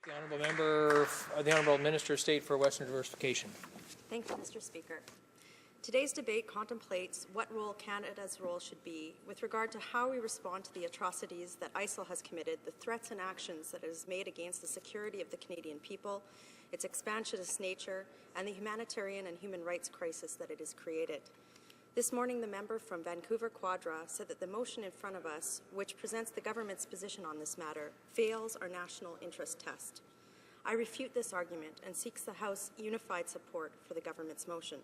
The Honourable Member, the Honourable Minister of State for Western Diversification. Thank you, Mr. Speaker. Today's debate contemplates what role Canada's role should be with regard to how we respond to the atrocities that ISIL has committed, the threats and actions that it has made against the security of the Canadian people, its expansionist nature, and the humanitarian and human rights crisis that it has created. This morning, the member from Vancouver Quadra said that the motion in front of us, which presents the government's position on this matter, fails our national interest test. I refute this argument and seeks the House unified support for the government's motion.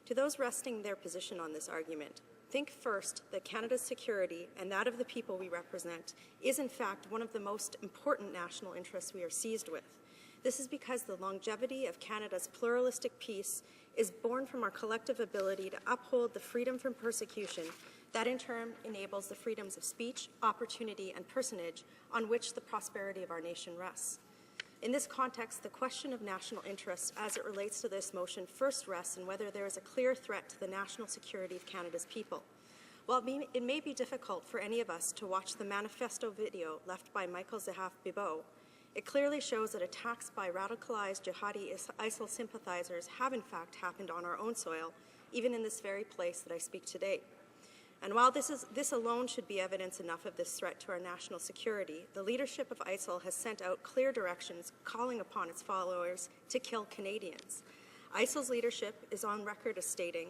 To those resting their position on this argument, think first that Canada's security and that of the people we represent is in fact one of the most important national interests we are seized with. This is because the longevity of Canada's pluralistic peace is born from our collective ability to uphold the freedom from persecution that in turn enables the freedoms of speech, opportunity, and personage on which the prosperity of our nation rests. In this context, the question of national interest as it relates to this motion first rests in whether there is a clear threat to the national security of Canada's people. While it may be difficult for any of us to watch the manifesto video left by Michael Zahaf Bibo, it clearly shows that attacks by radicalized jihadi ISIL sympathizers have in fact happened on our own soil, even in this very place that I speak today. And while this alone should be evidence enough of this threat to our national security, the leadership of ISIL has sent out clear directions calling upon its followers to kill Canadians. ISIL's leadership is on record as stating,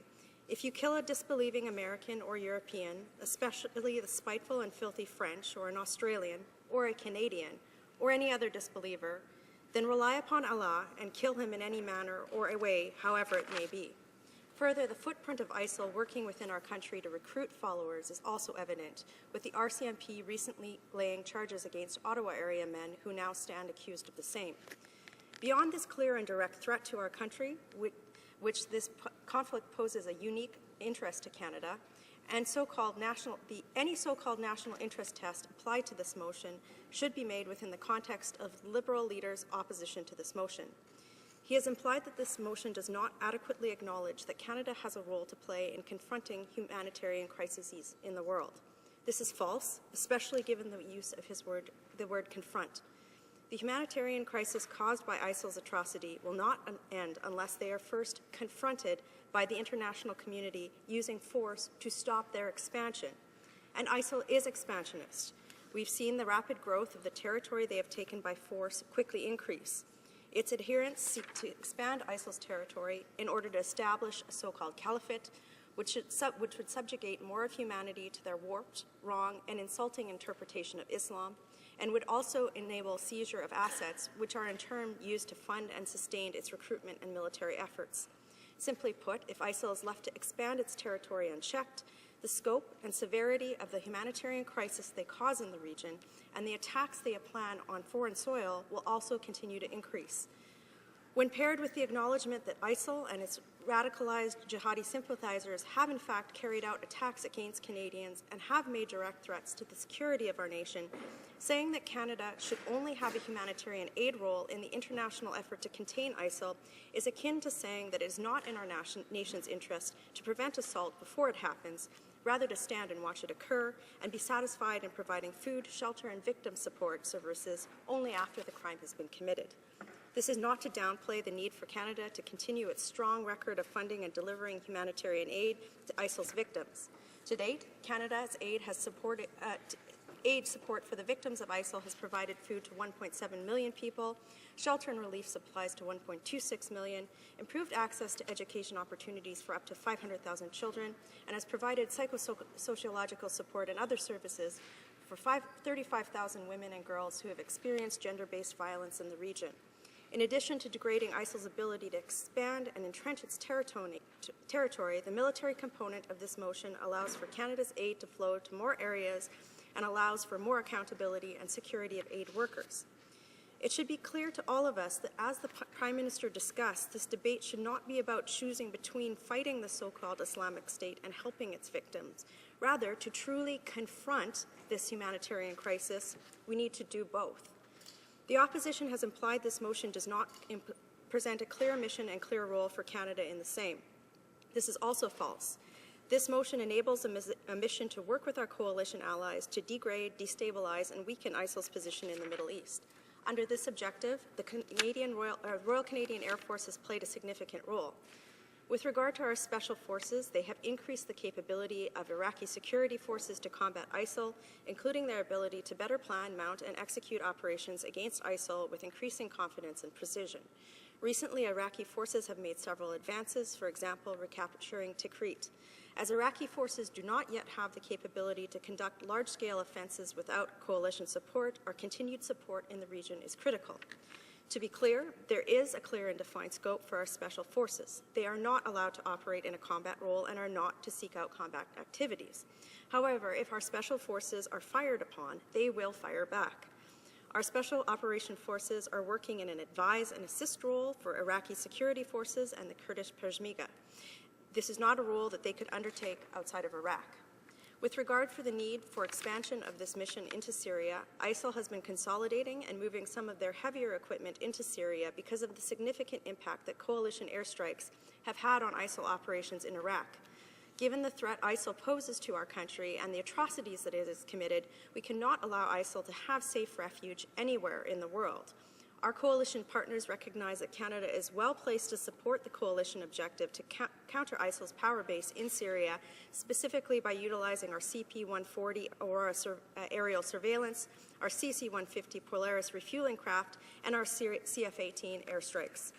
if you kill a disbelieving American or European, especially the spiteful and filthy French or an Australian or a Canadian, or any other disbeliever, then rely upon Allah and kill him in any manner or a way, however it may be. Further, the footprint of ISIL working within our country to recruit followers is also evident, with the RCMP recently laying charges against Ottawa area men who now stand accused of the same. Beyond this clear and direct threat to our country, which this conflict poses a unique interest to Canada, and any so-called national interest test applied to this motion should be made within the context of Liberal leaders' opposition to this motion. He has implied that this motion does not adequately acknowledge that Canada has a role to play in confronting humanitarian crises in the world. This is false, especially given the use of the word confront. The humanitarian crisis caused by ISIL's atrocity will not end unless they are first confronted by the international community using force to stop their expansion. And ISIL is expansionist. We've seen the rapid growth of the territory they have taken by force quickly increase. Its adherents seek to expand ISIL's territory in order to establish a so-called caliphate, which would subjugate more of humanity to their warped, wrong, and insulting interpretation of Islam, and would also enable seizure of assets, which are in turn used to fund and sustain its recruitment and military efforts. Simply put, if ISIL is left to expand its territory unchecked, the scope and severity of the humanitarian crisis they cause in the region and the attacks they plan on foreign soil will also continue to increase. When paired with the acknowledgement that ISIL and its radicalized jihadi sympathizers have in fact carried out attacks against Canadians and have made direct threats to the security of our nation, saying that Canada should only have a humanitarian aid role in the international effort to contain ISIL is akin to saying that it is not in our nation's interest to prevent assault before it happens, rather to stand and watch it occur and be satisfied in providing food, shelter, and victim support services only after the crime has been committed. This is not to downplay the need for Canada to continue its strong record of funding and delivering humanitarian aid to ISIL's victims. To date, Canada's aid support for the victims of ISIL has provided food to 1.7 million people, shelter and relief supplies to 1.26 million, improved access to education opportunities for up to 500,000 children, and has provided psychosociological support and other services for 35,000 women and girls who have experienced gender-based violence in the region. In addition to degrading ISIL's ability to expand and entrench its territory, the military component of this motion allows for Canada's aid to flow to more areas and allows for more accountability and security of aid workers. It should be clear to all of us that, as the Prime Minister discussed, this debate should not be about choosing between fighting the so-called Islamic State and helping its victims. Rather, to truly confront this humanitarian crisis, we need to do both. The opposition has implied this motion does not present a clear mission and clear role for Canada in the same. This is also false. This motion enables a mission to work with our coalition allies to degrade, destabilize, and weaken ISIL's position in the Middle East. Under this objective, the Royal Canadian Air Force has played a significant role. With regard to our special forces, they have increased the capability of Iraqi security forces to combat ISIL, including their ability to better plan, mount, and execute operations against ISIL with increasing confidence and precision. Recently, Iraqi forces have made several advances, for example, recapturing Tikrit. As Iraqi forces do not yet have the capability to conduct large-scale offenses without coalition support, our continued support in the region is critical. To be clear, there is a clear and defined scope for our special forces. They are not allowed to operate in a combat role and are not to seek out combat activities. However, if our special forces are fired upon, they will fire back. Our Special Operation Forces are working in an advise and assist role for Iraqi security forces and the Kurdish Peshmerga. This is not a role that they could undertake outside of Iraq. With regard for the need for expansion of this mission into Syria, ISIL has been consolidating and moving some of their heavier equipment into Syria because of the significant impact that coalition airstrikes have had on ISIL operations in Iraq. Given the threat ISIL poses to our country and the atrocities that it has committed, we cannot allow ISIL to have safe refuge anywhere in the world. Our coalition partners recognize that Canada is well placed to support the coalition objective to counter ISIL's power base in Syria, specifically by utilizing our CP-140 Aurora aerial surveillance, our CC-150 Polaris refueling craft, and our CF-18 airstrikes.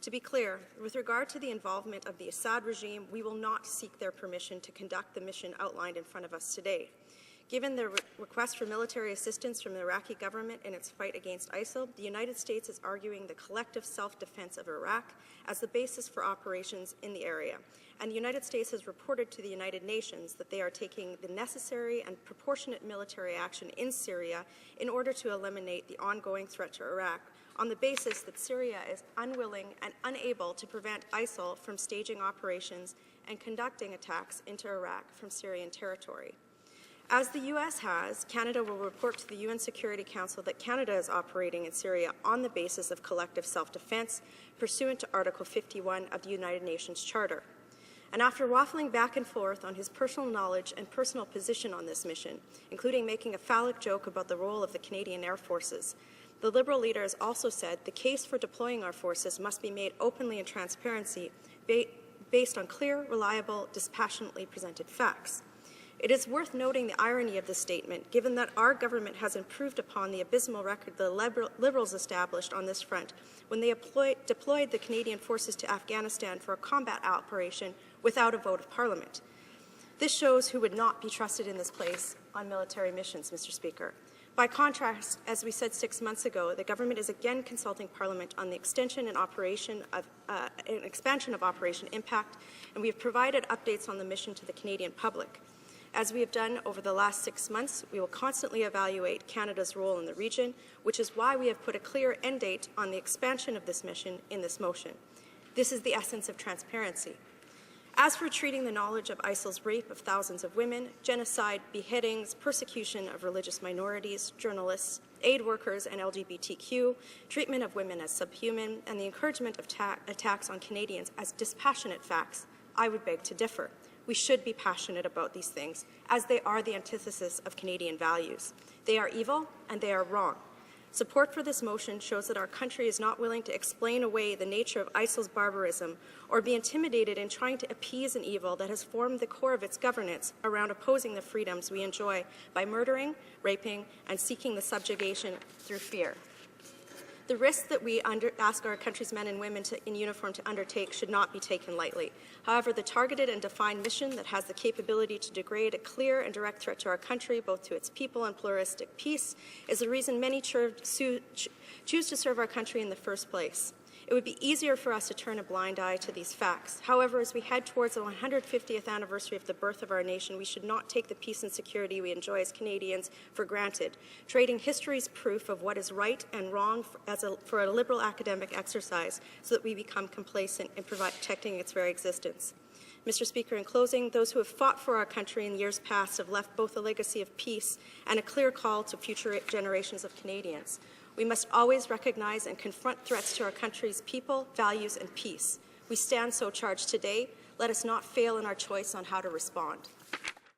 To be clear, with regard to the involvement of the Assad regime, we will not seek their permission to conduct the mission outlined in front of us today. Given the request for military assistance from the Iraqi government in its fight against ISIL, the United States is arguing the collective self-defense of Iraq as the basis for operations in the area. And the United States has reported to the United Nations that they are taking the necessary and proportionate military action in Syria in order to eliminate the ongoing threat to Iraq on the basis that Syria is unwilling and unable to prevent ISIL from staging operations and conducting attacks into Iraq from Syrian territory. As the U.S. has, Canada will report to the UN Security Council that Canada is operating in Syria on the basis of collective self-defense pursuant to Article 51 of the United Nations Charter. And after waffling back and forth on his personal knowledge and personal position on this mission, including making a phallic joke about the role of the Canadian Air Forces, the Liberal leader has also said the case for deploying our forces must be made openly and transparently based on clear, reliable, dispassionately presented facts. It is worth noting the irony of this statement, given that our government has improved upon the abysmal record the Liberals established on this front when they deployed the Canadian forces to Afghanistan for a combat operation without a vote of Parliament. This shows who would not be trusted in this place on military missions, Mr. Speaker. By contrast, as we said 6 months ago, the government is again consulting Parliament on the expansion of Operation Impact, and we have provided updates on the mission to the Canadian public. As we have done over the last 6 months, we will constantly evaluate Canada's role in the region, which is why we have put a clear end date on the expansion of this mission in this motion. This is the essence of transparency. As for treating the knowledge of ISIL's rape of thousands of women, genocide, beheadings, persecution of religious minorities, journalists, aid workers, and LGBTQ, treatment of women as subhuman, and the encouragement of attacks on Canadians as dispassionate facts, I would beg to differ. We should be passionate about these things, as they are the antithesis of Canadian values. They are evil, and they are wrong. Support for this motion shows that our country is not willing to explain away the nature of ISIL's barbarism or be intimidated in trying to appease an evil that has formed the core of its governance around opposing the freedoms we enjoy by murdering, raping, and seeking the subjugation through fear. The risks that we ask our country's men and women in uniform to undertake should not be taken lightly. However, the targeted and defined mission that has the capability to degrade a clear and direct threat to our country, both to its people and pluralistic peace, is the reason many choose to serve our country in the first place. It would be easier for us to turn a blind eye to these facts. However, as we head towards the 150th anniversary of the birth of our nation, we should not take the peace and security we enjoy as Canadians for granted, trading history's proof of what is right and wrong for a liberal academic exercise so that we become complacent in protecting its very existence. Mr. Speaker, in closing, those who have fought for our country in years past have left both a legacy of peace and a clear call to future generations of Canadians. We must always recognize and confront threats to our country's people, values, and peace. We stand so charged today. Let us not fail in our choice on how to respond.